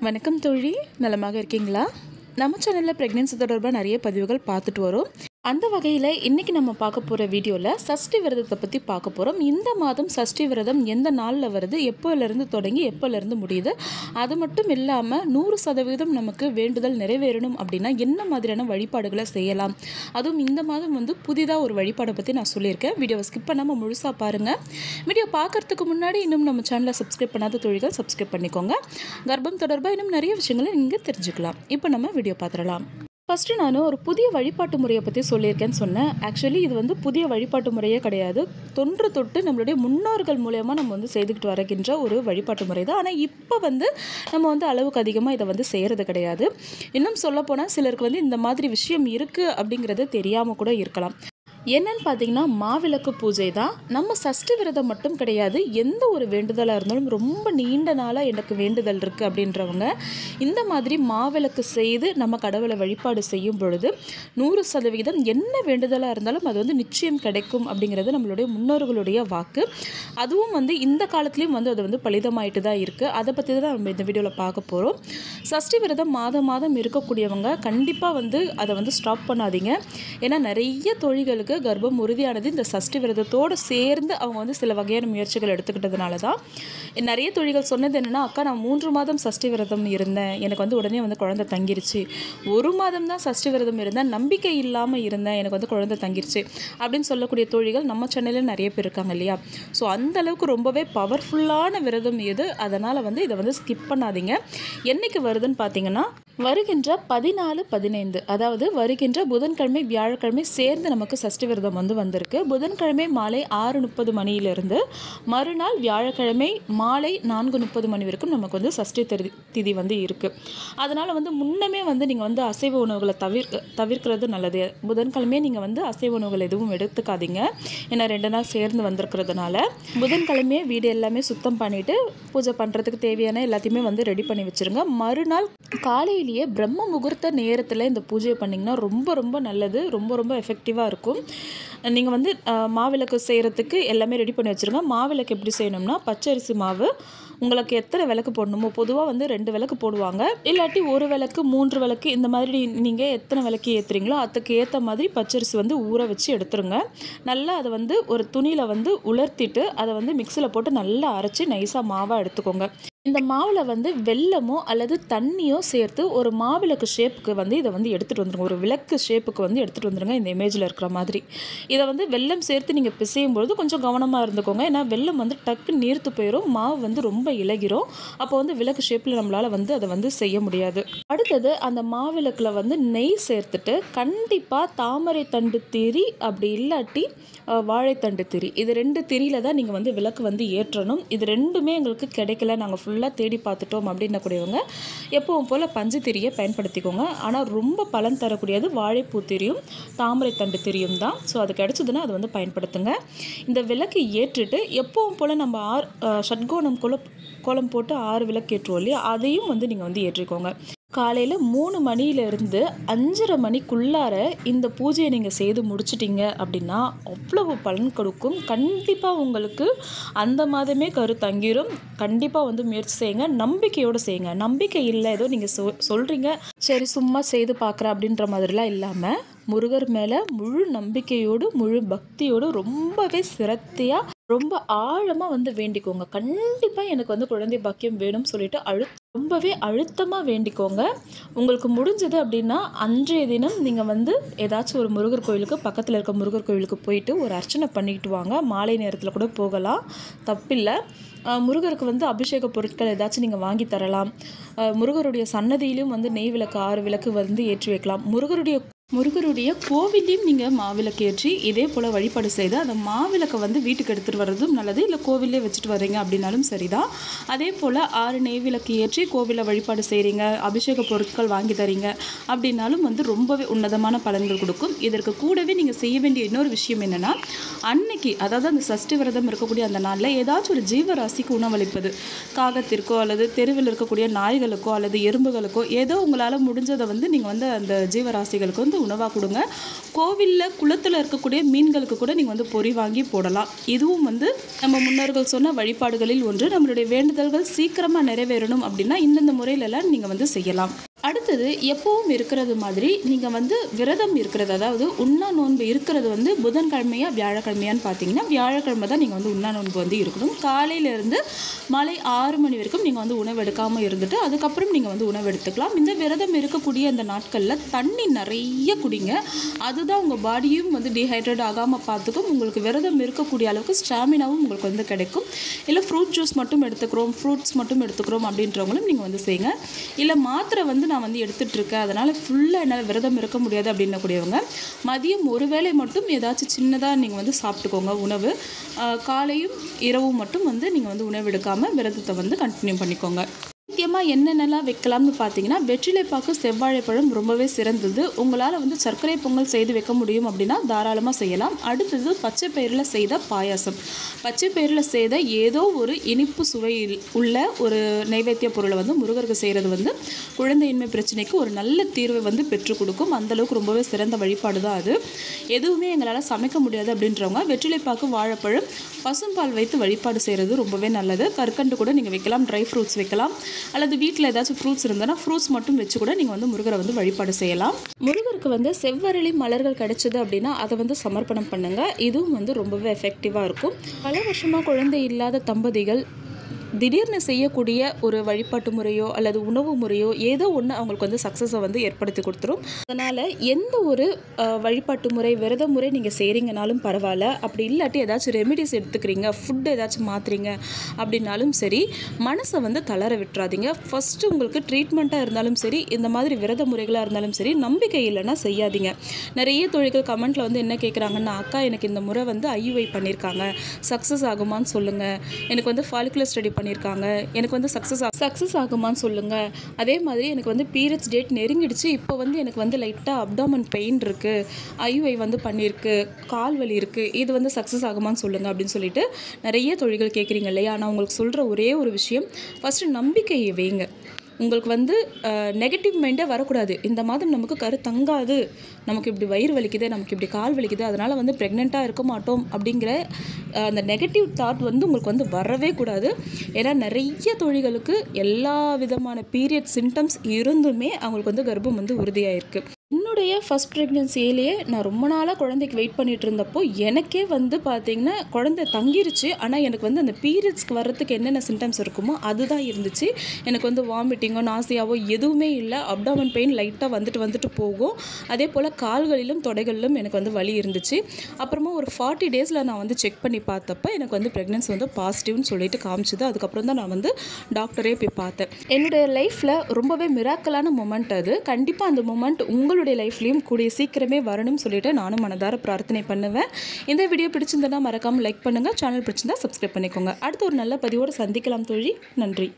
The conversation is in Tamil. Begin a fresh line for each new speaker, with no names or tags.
வணக்கம் தோழி, நலமாக இருக்கீங்களா? நம்ம சேனலில் ப்ரெக்னென்சி தொடர்பாக நிறைய பதிவுகள் பார்த்துட்டு வரோம். அந்த வகையில் இன்றைக்கி நம்ம பார்க்க போகிற வீடியோவில் சஷ்டி விரதத்தை பற்றி பார்க்க போகிறோம். இந்த மாதம் சஷ்டி விரதம் எந்த நாளில் வருது, எப்போலேருந்து தொடங்கி எப்போலேருந்து முடியுது, அது மட்டும் இல்லாமல் 100% நமக்கு வேண்டுதல் நிறைவேறணும் அப்படின்னா என்ன மாதிரியான வழிபாடுகளை செய்யலாம், அதுவும் இந்த மாதம் புதிதாக ஒரு வழிபாடை பற்றி நான் சொல்லியிருக்கேன். வீடியோவை ஸ்கிப் பண்ணாமல் முழுசாக பாருங்கள். வீடியோ பார்க்குறதுக்கு முன்னாடி இன்னும் நம்ம சேனலை சப்ஸ்கிரைப் பண்ணாத தொழில்கள் சப்ஸ்கிரைப் பண்ணிக்கோங்க. கர்ப்பம் தொடர்பாக இன்னும் நிறைய விஷயங்களை நீங்கள் தெரிஞ்சுக்கலாம். இப்போ நம்ம வீடியோ பார்த்துடலாம். ஃபஸ்ட்டு நான் ஒரு புதிய வழிபாட்டு முறையை பற்றி சொல்லியிருக்கேன்னு சொன்னேன். ஆக்சுவலி இது புதிய வழிபாட்டு முறையே கிடையாது. தொன்று தொட்டு நம்மளுடைய முன்னோர்கள் மூலயமா நம்ம செய்துக்கிட்டு வருகின்ற ஒரு வழிபாட்டு முறை தான். ஆனால் இப்போ நம்ம அளவுக்கு அதிகமாக இதை செய்கிறது கிடையாது. இன்னும் சொல்லப்போனால் சிலருக்கு இந்த மாதிரி விஷயம் இருக்குது அப்படிங்கிறது தெரியாமல் கூட இருக்கலாம். என்னன்னு பார்த்தீங்கன்னா, மாவிளக்கு பூஜை தான். நம்ம சஷ்டி விரதம் மட்டும் கிடையாது, எந்த ஒரு வேண்டுதலாக இருந்தாலும் ரொம்ப நீண்ட நாளாக எனக்கு வேண்டுதல் இருக்குது அப்படின்றவங்க இந்த மாதிரி மாவிளக்கு செய்து நம்ம கடவுளை வழிபாடு செய்யும் பொழுது 100% என்ன வேண்டுதலாக இருந்தாலும் அது நிச்சயம் கிடைக்கும் அப்படிங்கிறது நம்மளுடைய முன்னோர்களுடைய வாக்கு. அதுவும் இந்த காலத்துலேயும் அது பலிதமாயிட்டு தான் இருக்குது. அதை பற்றி தான் நம்ம இந்த வீடியோவில் பார்க்க போகிறோம். சஷ்டி விரதம் மாதம் இருக்கக்கூடியவங்க கண்டிப்பாக அதை ஸ்டாப் பண்ணாதீங்க. ஏன்னா நிறைய தொழில்களுக்கு கர்ப்பம் உறுதியானது இந்த சஷ்டி விரதத்தோடு சேர்ந்து அவங்க சில வகையான முயற்சிகள் எடுத்துக்கிட்டதுனால தான். நிறைய தொழில்கள் சொன்னது என்னென்னா, அக்கா நான் 3 மாதம் சஷ்டி விரதம் இருந்தேன், எனக்கு உடனே குழந்தை தங்கிருச்சு. 1 மாதம் தான் சஷ்டி விரதம் இருந்தேன், நம்பிக்கை இல்லாமல் இருந்தேன், எனக்கு குழந்தை தங்கிருச்சு அப்படின்னு சொல்லக்கூடிய தொழில்கள் நம்ம சென்னையில் நிறைய பேர் இருக்காங்க இல்லையா? ஸோ அந்த அளவுக்கு ரொம்பவே பவர்ஃபுல்லான விரதம் இது. அதனால் இதை ஸ்கிப் பண்ணாதீங்க. என்னைக்கு வருதுன்னு பார்த்தீங்கன்னா, வருகின்ற 14, 15, அதாவது வருகின்ற புதன்கிழமை வியாழக்கிழமை சேர்ந்து நமக்கு சஷ்டி விரதம் வந்திருக்கு. புதன்கிழமை மாலை 6:30 மணியிலிருந்து மறுநாள் வியாழக்கிழமை மாலை 4:30 மணி வரைக்கும் நமக்கு சஷ்டி திதி இருக்குது. அதனால் முன்னமே நீங்கள் அசைவ உணவுகளை தவிர்க்கிறது நல்லது. புதன்கிழமை நீங்கள் அசைவ உணவுகள் எதுவும் எடுத்துக்காதீங்க. ஏன்னா 2 நாள் சேர்ந்து வந்திருக்கிறதுனால புதன்கிழமையே வீடு எல்லாமே சுத்தம் பண்ணிவிட்டு பூஜை பண்ணுறதுக்கு தேவையான எல்லாத்தையுமே ரெடி பண்ணி வச்சுருங்க. மறுநாள் காலையிலேயே பிரம்ம முகூர்த்த நேரத்தில் இந்த பூஜையை பண்ணிங்கன்னா ரொம்ப ரொம்ப நல்லது, ரொம்ப ரொம்ப எஃபெக்டிவாக இருக்கும். நீங்கள் மாவிளக்கு செய்கிறதுக்கு எல்லாமே ரெடி பண்ணி வச்சுருங்க. மாவிளக்கு எப்படி செய்யணும்னா, பச்சரிசி மாவு உங்களுக்கு எத்தனை விளக்கு போடணுமோ, பொதுவாக 2 விளக்கு போடுவாங்க, இல்லாட்டி 1 விளக்கு 3 விளக்கு இந்த மாதிரி நீங்கள் எத்தனை விளக்கு ஏற்றுறீங்களோ அதுக்கு ஏற்ற மாதிரி பச்சரிசி ஊற வச்சு எடுத்துருங்க. நல்லா அதை ஒரு துணியில் உலர்த்திட்டு அதை மிக்சியில் போட்டு நல்லா அரைச்சி நைஸாக மாவாக எடுத்துக்கோங்க. இந்த மாவில் வெல்லமோ அல்லது தண்ணியோ சேர்த்து ஒரு மாவிளக்கு ஷேப்புக்கு இதை எடுத்துகிட்டு வந்துடுங்க. ஒரு விளக்கு ஷேப்புக்கு எடுத்துகிட்டு வந்துடுங்க. இந்த இமேஜில் இருக்கிற மாதிரி இதை வெல்லம் சேர்த்து நீங்கள் பிசையும் பொழுது கொஞ்சம் கவனமாக இருந்துக்கோங்க. ஏன்னா வெல்லம் டக்கு நீர்த்து போயிடும், மாவு ரொம்ப இலகிரும். அப்போ விளக்கு ஷேப்பில் நம்மளால் அதை செய்ய முடியாது. அடுத்தது அந்த மாவிளக்கில் நெய் சேர்த்துட்டு கண்டிப்பாக தாமரை தண்டு திரி அப்படி இல்லாட்டி வாழைத்தண்டு திரி, இது 2 திரியில் தான் நீங்கள் விளக்கு ஏற்றணும். இது 2மே எங்களுக்கு கிடைக்கல, நாங்கள் ஃபுல்லாக தேடி பார்த்துட்டோம் அப்படின்ன கூடியவங்க எப்பவும் போல் பஞ்சு திரியை பயன்படுத்திக்கோங்க. ஆனால் ரொம்ப பலன் தரக்கூடியது வாழைப்பூ திரியும் தாமரை தண்டு திரியும் தான். ஸோ அது கிடச்சிதுன்னா அதை பயன்படுத்துங்க. இந்த விளக்கு ஏற்றிட்டு எப்பவும் போல் நம்ம ஷட்கோணம் கோலம் போட்டு 6 விளக்கு ஏற்றுவோம் இல்லையா, அதையும் நீங்கள் ஏற்றிக்கோங்க. காலையில் 3 மணியிலிருந்து 5:30 மணிக்குள்ளார இந்த பூஜையை நீங்கள் செய்து முடிச்சிட்டிங்க அப்படின்னா அவ்வளவு பலன் கொடுக்கும். கண்டிப்பாக உங்களுக்கு அந்த மாதமே கரு தங்கிரும். கண்டிப்பாக முயற்சி செய்யுங்க, நம்பிக்கையோடு செய்யுங்க. நம்பிக்கை இல்லை, ஏதோ நீங்கள் சொல்கிறீங்க சரி சும்மா செய்து பார்க்குறேன் அப்படின்ற மாதிரிலாம் இல்லாமல் முருகர் மேலே முழு நம்பிக்கையோடு முழு பக்தியோடு ரொம்பவே சிரத்தையாக ரொம்ப ஆழமாக வேண்டிக்கோங்க. கண்டிப்பாக எனக்கு குழந்தை பாக்கியம் வேணும்னு சொல்லிட்டு ரொம்பவே அழுத்தமாக வேண்டிக்கோங்க. உங்களுக்கு முடிஞ்சது அப்படின்னா அன்றைய தினம் நீங்கள் ஏதாச்சும் ஒரு முருகர் கோயிலுக்கு பக்கத்தில் இருக்க முருகர் கோயிலுக்கு போயிட்டு ஒரு அர்ச்சனை பண்ணிக்கிட்டு வாங்க. மாலை நேரத்தில் கூட போகலாம், தப்பில்லை. முருகருக்கு அபிஷேக பொருட்கள் ஏதாச்சும் நீங்கள் வாங்கி தரலாம். முருகருடைய சன்னதியிலும் நெய் விளக்கு 6 விளக்கு ஏற்றி வைக்கலாம். முருகருடைய கோவிலையும் நீங்கள் மாவிளக்கு ஏற்றி இதே போல் வழிபாடு செய்து அந்த மாவிளக்கை வீட்டுக்கு எடுத்துகிட்டு வர்றதும் நல்லது. இல்லை கோவிலே வச்சுட்டு வர்றீங்க அப்படின்னாலும் சரிதான். அதே போல் 6 நெய் விளக்கு ஏற்றி கோவிலில் வழிபாடு செய்கிறீங்க, அபிஷேக பொருட்கள் வாங்கி தரீங்க அப்படின்னாலும் ரொம்பவே உன்னதமான பலன்கள் கொடுக்கும். இதற்கு கூடவே நீங்கள் செய்ய வேண்டிய இன்னொரு விஷயம் என்னென்னா, அன்னைக்கு அதாவது அந்த சஷ்டி விரதம் இருக்கக்கூடிய அந்த நாளில் ஏதாச்சும் ஒரு ஜீவராசிக்கு உணவளிப்பது, காகத்திற்கோ அல்லது தெருவில் இருக்கக்கூடிய நாய்களுக்கோ அல்லது எறும்புகளுக்கோ ஏதோ உங்களால் முடிஞ்சதை நீங்கள் அந்த ஜீவராசிகளுக்கு வந்து உணவாக கொடுங்க. கோவிலில் குளத்தில் இருக்கக்கூடிய மீன்களுக்கு கூட நீங்கள் வந்து பொறி வாங்கி போடலாம். இதுவும் வந்து நம்ம முன்னோர்கள் சொன்ன வழிபாடுகளில் ஒன்று. நம்மளுடைய வேண்டுதல்கள் சீக்கிரமாக நிறைவேறணும் அப்படின்னா இந்தந்த முறையிலெல்லாம் நீங்கள் வந்து செய்யலாம். அடுத்தது எப்பவும் இருக்கிறது மாதிரி நீங்கள் வந்து விரதம் இருக்கிறது, அதாவது உண்ணா நோன்பு இருக்கிறது வந்து புதன்கிழமையா வியாழக்கிழமையான்னு பார்த்தீங்கன்னா வியாழக்கிழமை தான் நீங்கள் வந்து உண்ணா நோன்பு வந்து இருக்கணும். காலையிலேருந்து மாலை 6 மணி வரைக்கும் நீங்கள் வந்து உணவு எடுக்காமல் இருந்துட்டு அதுக்கப்புறம் நீங்கள் வந்து உணவு எடுத்துக்கலாம். இந்த விரதம் இருக்கக்கூடிய அந்த நாட்களில் தண்ணி நிறைய குடிங்க. அதுதான் உங்கள் பாடியும் வந்து டீஹைட்ரேட் ஆகாமல் பார்த்துக்கும். உங்களுக்கு விரதம் இருக்கக்கூடிய அளவுக்கு ஸ்டாமினாவும் உங்களுக்கு வந்து கிடைக்கும். இல்லை ஃப்ரூட் ஜூஸ் மட்டும் எடுத்துக்கிறோம், ஃப்ரூட்ஸ் மட்டும் எடுத்துக்கிறோம் அப்படின்றவங்களும் நீங்கள் வந்து செய்யுங்க. இல்லை மாத்திரை வந்து நான் வந்து எடுத்துகிட்டு இருக்கேன், அதனால் ஃபுல்லாக என்னால் விரதம் இருக்க முடியாது அப்படின்னக்கூடியவங்க மதியம் ஒரு வேளை மட்டும் ஏதாச்சும் சின்னதாக நீங்கள் வந்து சாப்பிட்டுக்கோங்க உணவு. காலையும் இரவும் மட்டும் வந்து நீங்கள் வந்து உணவு எடுக்காமல் விரதத்தை வந்து கண்டினியூ பண்ணிக்கோங்க. முக்கியமாக என்னென்னலாம் வைக்கலாம்னு பார்த்தீங்கன்னா வெற்றிலைப்பாக்கு, செவ்வாழைப்பழம் ரொம்பவே சிறந்தது. உங்களால் வந்து சர்க்கரை பொங்கல் செய்து வைக்க முடியும் அப்படின்னா தாராளமாக செய்யலாம். அடுத்தது பச்சை பயிரில் செய்த பாயாசம். பச்சை பயிரில் செய்த ஏதோ ஒரு இனிப்பு சுவையில் உள்ள ஒரு நைவேத்திய பொருளை வந்து முருகருக்கு செய்கிறது வந்து குழந்தையின்மை பிரச்சனைக்கு ஒரு நல்ல தீர்வை வந்து பெற்றுக் கொடுக்கும். அந்தளவுக்கு ரொம்பவே சிறந்த வழிபாடு தான் அது. எதுவுமே எங்களால் சமைக்க முடியாது அப்படின்றவங்க வெற்றிலைப்பாக்கு, வாழைப்பழம், பசும்பால் வைத்து வழிபாடு செய்கிறது ரொம்பவே நல்லது. கற்கண்டு கூட நீங்கள் வைக்கலாம், ட்ரை ஃப்ரூட்ஸ் வைக்கலாம். அல்லது வீட்டில் ஏதாச்சும் ஃப்ரூட்ஸ் இருந்ததுன்னா ஃப்ரூட்ஸ் மட்டும் வச்சு கூட நீங்கள் வந்து முருகரை வந்து வழிபாடு செய்யலாம். முருகருக்கு வந்து செவ்வரளி மலர்கள் கிடைச்சது அப்படின்னா அதை வந்து சமர்ப்பணம் பண்ணுங்கள். இதுவும் வந்து ரொம்பவே எஃபெக்டிவாக இருக்கும். பல வருஷமாக குழந்தை இல்லாத தம்பதிகள் திடீர்னு செய்யக்கூடிய ஒரு வழிபாட்டு முறையோ அல்லது உணவு முறையோ ஏதோ ஒன்று அவங்களுக்கு வந்து சக்ஸஸை வந்து ஏற்படுத்தி கொடுத்துரும். அதனால் எந்த ஒரு வழிபாட்டு முறை, விரத முறை நீங்கள் செய்கிறீங்கனாலும் பரவாயில்ல, அப்படி இல்லாட்டி ஏதாச்சும் ரெமிடிஸ் எடுத்துக்கிறீங்க, ஃபுட்டு ஏதாச்சும் மாற்றுறீங்க அப்படின்னாலும் சரி, மனசை வந்து தளர விட்டுறாதீங்க. ஃபஸ்ட்டு உங்களுக்கு ட்ரீட்மெண்ட்டாக இருந்தாலும் சரி, இந்த மாதிரி விரத முறைகளாக இருந்தாலும் சரி, நம்பிக்கை இல்லைன்னா செய்யாதீங்க. நிறைய தொழில்கள் கமெண்ட்டில் வந்து என்ன கேட்குறாங்கன்னா, அக்கா எனக்கு இந்த முறை வந்து ஐயுஐ பண்ணியிருக்காங்க, சக்ஸஸ் ஆகுமான்னு சொல்லுங்கள். எனக்கு வந்து ஃபாலிகுலர் ஸ்டடி பண்ணியிருக்காங்க, எனக்கு வந்து சக்ஸஸ் ஆகுமான்னு சொல்லுங்கள். அதே மாதிரி எனக்கு வந்து பீரியட்ஸ் டேட் நெருங்கிடுச்சு, இப்போ வந்து எனக்கு வந்து லைட்டாக அப்டாமன் பெயின் இருக்குது, ஐயுஐ வந்து பண்ணியிருக்கு, கால் வலி இருக்குது, இது வந்து சக்ஸஸ் ஆகுமான்னு சொல்லுங்கள் அப்படின்னு சொல்லிட்டு நிறைய தொழில்கள் கேட்குறீங்க இல்லையா? நான் உங்களுக்கு சொல்கிற ஒரே ஒரு விஷயம், ஃபஸ்ட்டு நம்பிக்கையை வைங்க. உங்களுக்கு வந்து நெகட்டிவ் மைண்டே வரக்கூடாது. இந்த மாதம் நமக்கு கரு தங்காது, நமக்கு இப்படி வயிறு வலிக்குது, நமக்கு இப்படி கால் வலிக்குது, அதனால் வந்து ப்ரெக்னெண்ட்டாக இருக்க மாட்டோம் அப்படிங்கிற அந்த நெகட்டிவ் தாட் வந்து உங்களுக்கு வந்து வரவே கூடாது. ஏன்னா நிறைய தொழில்களுக்கு எல்லா விதமான பீரியட் சிம்டம்ஸ் இருந்துமே அவங்களுக்கு வந்து கர்ப்பம் வந்து உறுதியாயிருக்கு. என்னுடைய ஃபஸ்ட் ப்ரெக்னென்சியிலேயே நான் ரொம்ப நாளாக குழந்தைக்கு வெயிட் பண்ணிகிட்டு இருந்தப்போ எனக்கே வந்து பார்த்திங்கன்னா குழந்தை தங்கிருச்சு. ஆனால் எனக்கு வந்து அந்த பீரியட்ஸ்க்கு வர்றதுக்கு என்னென்ன சிம்டம்ஸ் இருக்குமோ அதுதான் இருந்துச்சு. எனக்கு வந்து வாமிட்டிங்கோ நாசியாவோ எதுவுமே இல்லை. அப்டாமன் பெயின் லைட்டாக வந்துட்டு போகும். அதே போல் கால்களிலும் தொடைகளிலும் எனக்கு வந்து வலி இருந்துச்சு. அப்புறமா ஒரு 40 டேஸில் நான் வந்து செக் பண்ணி பார்த்தப்போ எனக்கு வந்து ப்ரெக்னென்சி வந்து பாசிட்டிவ்னு சொல்லிட்டு காமிச்சுது. அதுக்கப்புறம் தான் நான் வந்து டாக்டரே போய் பார்த்தேன். என்னுடைய லைஃப்பில் ரொம்பவே மிராக்கலான மொமெண்ட் அது. கண்டிப்பாக அந்த மொமெண்ட் உங்களுடைய லைஃப்லையும் கூடிய சீக்கிரமே வரணும்னு சொல்லிட்டு நானும் மனதார பிரார்த்தனை பண்ணுவேன். இந்த வீடியோ பிடிச்சிருந்தா மறக்காமல் லைக் பண்ணுங்கள். சேனல் பிடிச்சிருந்தா சப்ஸ்கிரைப் பண்ணிக்கோங்க. அடுத்த ஒரு நல்ல பதிவோடு சந்திக்கலாம் தோழி. நன்றி.